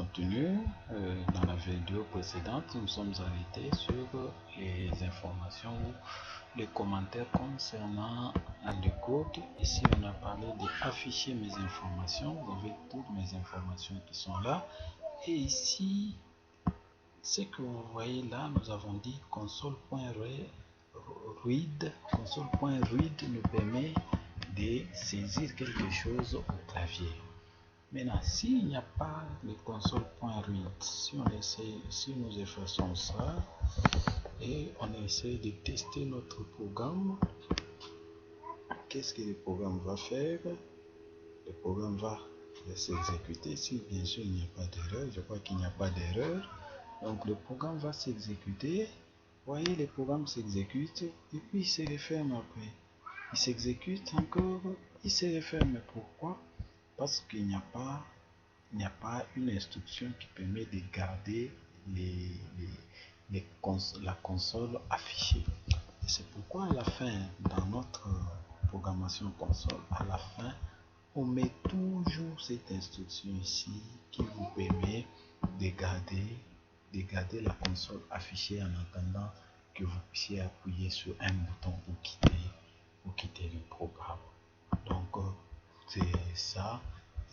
continue. Dans la vidéo précédente, nous sommes arrêtés sur les informations ou les commentaires concernant le code. Ici, on a parlé d'afficher mes informations. Vous avez toutes mes informations qui sont là. Et ici, ce que vous voyez là, nous avons dit console.read. Console.read nous permet de saisir quelque chose au clavier. Maintenant, s'il n'y a pas le console.read, si nous effaçons ça et on essaie de tester notre programme, qu'est-ce que le programme va faire? Le programme va s'exécuter. Si bien sûr il n'y a pas d'erreur, je crois qu'il n'y a pas d'erreur. Donc le programme va s'exécuter. Vous voyez, le programme s'exécute et puis il se referme après. Il s'exécute encore, il se referme. Pourquoi? Parce qu'il n'y a pas une instruction qui permet de garder la console affichée. Et c'est pourquoi à la fin, dans notre programmation console, à la fin, on met toujours cette instruction ici qui vous permet de garder la console affichée en attendant que vous puissiez appuyer sur un bouton pour quitter le programme. Donc c'est ça.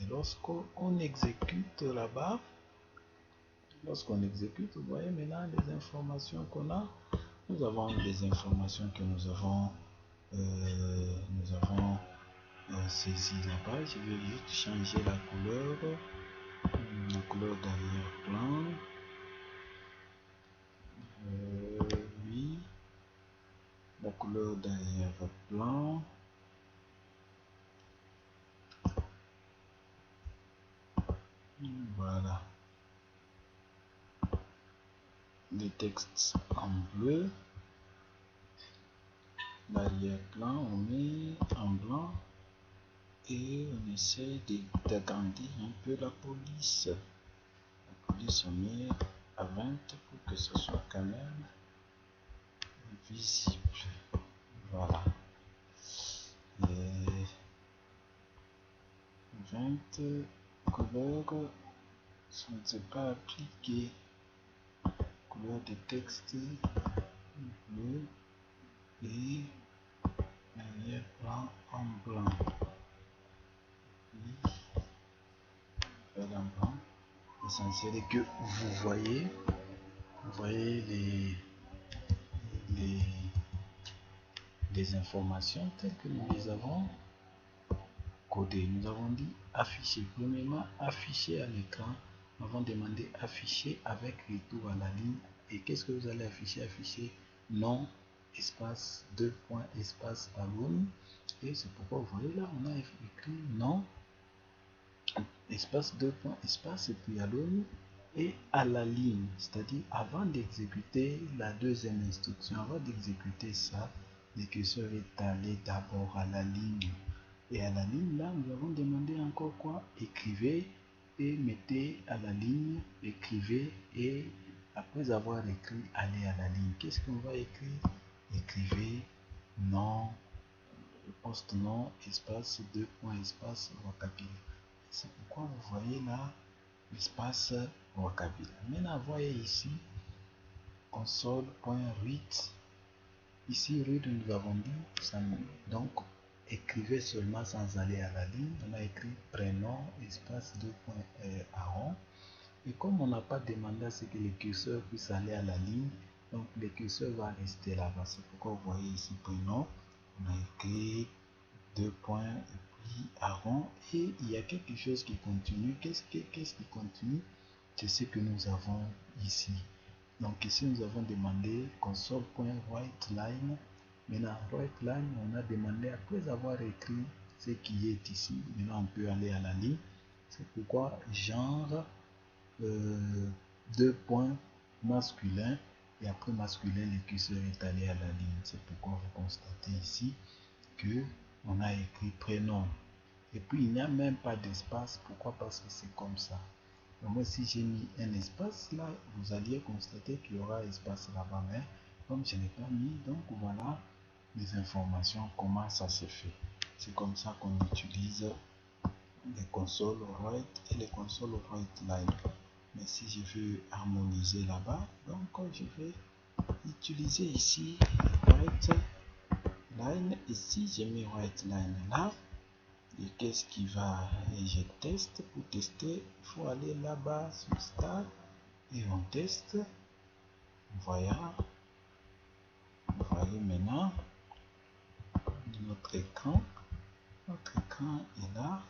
Et lorsqu'on exécute là-bas, vous voyez maintenant les informations qu'on a. Nous avons des informations que nous avons saisies là-bas. Je vais juste changer la couleur d'arrière-plan. Oui, la couleur d'arrière-plan. Voilà. Le texte en bleu. L'arrière-plan, on met en blanc. Et on essaie d'agrandir un peu la police. La police, on met à 20 pour que ce soit quand même visible. Voilà. Et 20 couleurs sont pas appliquées. Couleur de texte bleu et arrière-plan en blanc. L'essentiel est que vous voyez les informations telles que nous les avons codées. Nous avons dit afficher. Premièrement, afficher à l'écran. Nous avons demandé afficher avec retour à la ligne. Et qu'est-ce que vous allez afficher? Afficher nom, espace, 2 points, espace, alone. Et c'est pourquoi vous voyez là, on a écrit nom, espace, 2 points, espace, et puis alone. Et à la ligne, c'est-à-dire avant d'exécuter la deuxième instruction, avant d'exécuter ça, le curseur est allé d'abord à la ligne. Et à la ligne, là, nous avons demandé encore quoi? Écrivez et mettez à la ligne, écrivez et après avoir écrit, allez à la ligne. Qu'est-ce qu'on va écrire? Écrivez nom, poste nom, espace, 2 points, espace, vocabulaire. C'est pourquoi vous voyez là l'espace vocabulaire. Maintenant, voyez ici console.read. Ici, read, nous avons dit ça. Donc, écrivez seulement sans aller à la ligne. On a écrit prénom, espace, 2 points, Aaron. Et comme on n'a pas demandé à ce que le curseur puisse aller à la ligne, donc le curseur va rester là-bas. C'est pourquoi vous voyez ici prénom. On a écrit 2 points et puis Aaron. Et il y a quelque chose qui continue. Qu'est-ce qui continue? C'est ce que nous avons ici. Donc ici nous avons demandé console.writeLine. Maintenant writeLine, on a demandé après avoir écrit ce qui est ici. Maintenant on peut aller à la ligne. C'est pourquoi genre 2 points masculin et après masculin le curseur est allé à la ligne. C'est pourquoi vous constatez ici que on a écrit prénom et puis il n'y a même pas d'espace. Pourquoi? Parce que c'est comme ça. Donc moi si j'ai mis un espace là, vous alliez constater qu'il y aura espace là-bas, mais comme je n'ai pas mis, donc voilà les informations, comment ça se fait. C'est comme ça qu'on utilise les consoles write et les consoles writeLine. Mais si je veux harmoniser là-bas, donc je vais utiliser ici white line. Ici, je mets white line là. Et qu'est-ce qui va? Et je teste. Pour tester, il faut aller là-bas sur Start et on teste. Voilà. Vous voyez maintenant notre écran. Notre écran est là.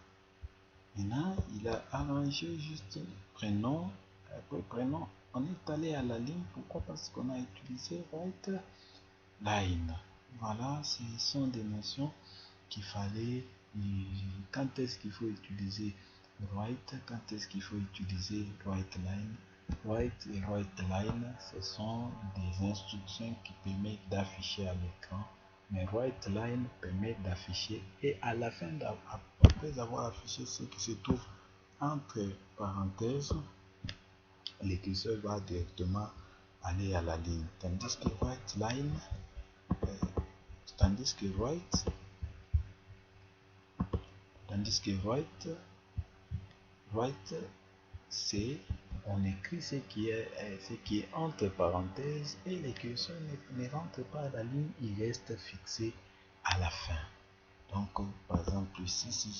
Maintenant, il a arrangé juste le prénom. Après prénom, on est allé à la ligne. Pourquoi? Parce qu'on a utilisé white line. Voilà, ce sont des notions qu'il fallait. Quand est-ce qu'il faut utiliser white? Quand est-ce qu'il faut utiliser white line? White et white line, ce sont des instructions qui permettent d'afficher à l'écran. Mais white line permet d'afficher et à la fin, après avoir affiché ce qui se trouve entre parenthèses, le curseur va directement aller à la ligne. Tandis que white line, tandis que white, c'est on écrit ce qui est entre parenthèses et le curseur ne rentre pas à la ligne, il reste fixé à la fin. Donc par exemple ici, si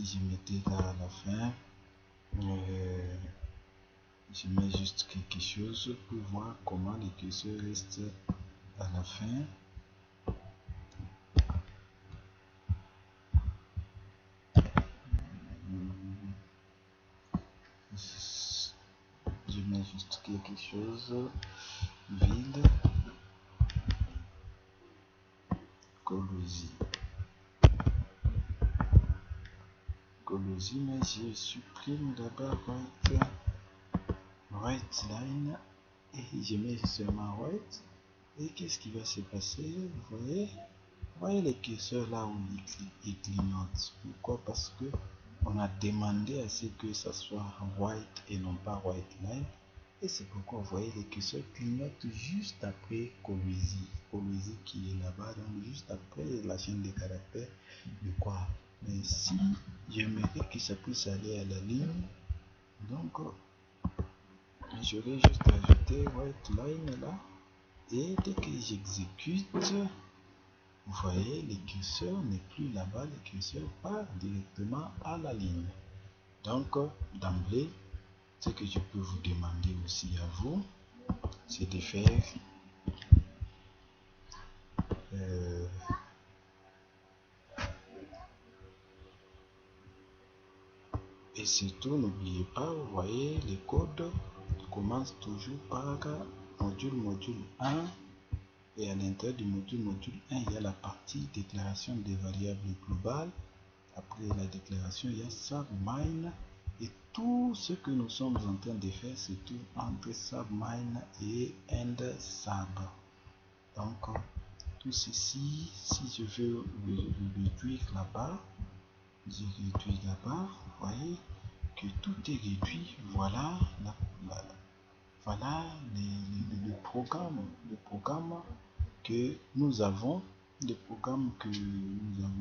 je mettais là à la fin, je mets juste quelque chose pour voir comment le curseur reste à la fin. Je mets juste quelque chose, ville, Colosie, mais je supprime d'abord white line et je mets seulement white. Et qu'est-ce qui va se passer? Vous voyez le curseur là où il clignote. Pourquoi? Parce que on a demandé à ce que ça soit white et non pas white line. Et c'est pourquoi vous voyez le curseur clignote juste après Colosie qui est là-bas, donc juste après la chaîne de caractères de quoi. Mais si j'aimerais que ça puisse aller à la ligne, donc je vais juste ajouter white line là. Et dès que j'exécute, vous voyez, le curseur n'est plus là-bas, le curseur part directement à la ligne. Donc, d'emblée, ce que je peux vous demander aussi à vous, c'est de faire et surtout, n'oubliez pas, vous voyez, les codes commencent toujours par module 1. Et à l'intérieur du module 1, il y a la partie déclaration des variables globales. Après la déclaration, il y a submine. Et tout ce que nous sommes en train de faire, c'est tout entre submine et end sub. Donc, tout ceci, si je veux réduire là-bas, je réduis là-bas. Vous voyez que tout est réduit. Voilà, voilà le programme que nous avons,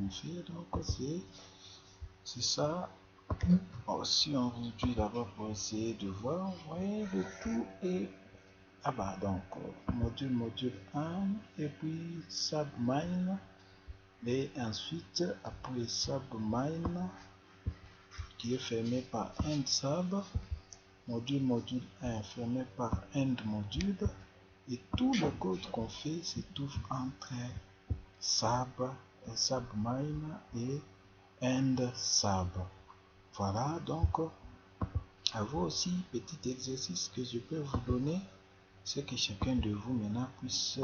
fait. Donc c'est ça. Si on réduit d'abord pour essayer de voir, vous voyez, le tout est bas. Donc module 1 et puis submine, et ensuite après submine qui est fermé par end sub, module 1 fermé par end module, et tout le code qu'on fait se trouve entre submine et end sub. Voilà, donc à vous aussi, petit exercice que je peux vous donner, c'est que chacun de vous maintenant puisse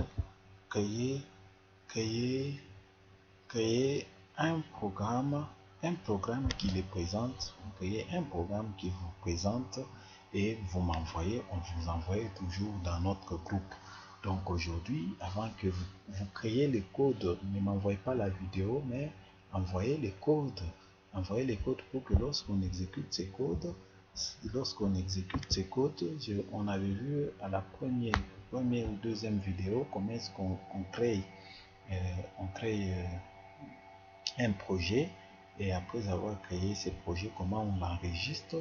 créer un programme qui les présente. Vous créez un programme qui vous présente et vous m'envoyez, on vous envoie toujours dans notre groupe. Donc aujourd'hui, avant que vous créez le code, ne m'envoyez pas la vidéo, mais envoyez les codes. Envoyez les codes pour que lorsqu'on exécute ces codes, on avait vu à la première ou deuxième vidéo comment est-ce qu'on crée un projet, et après avoir créé ce projet, comment on l'enregistre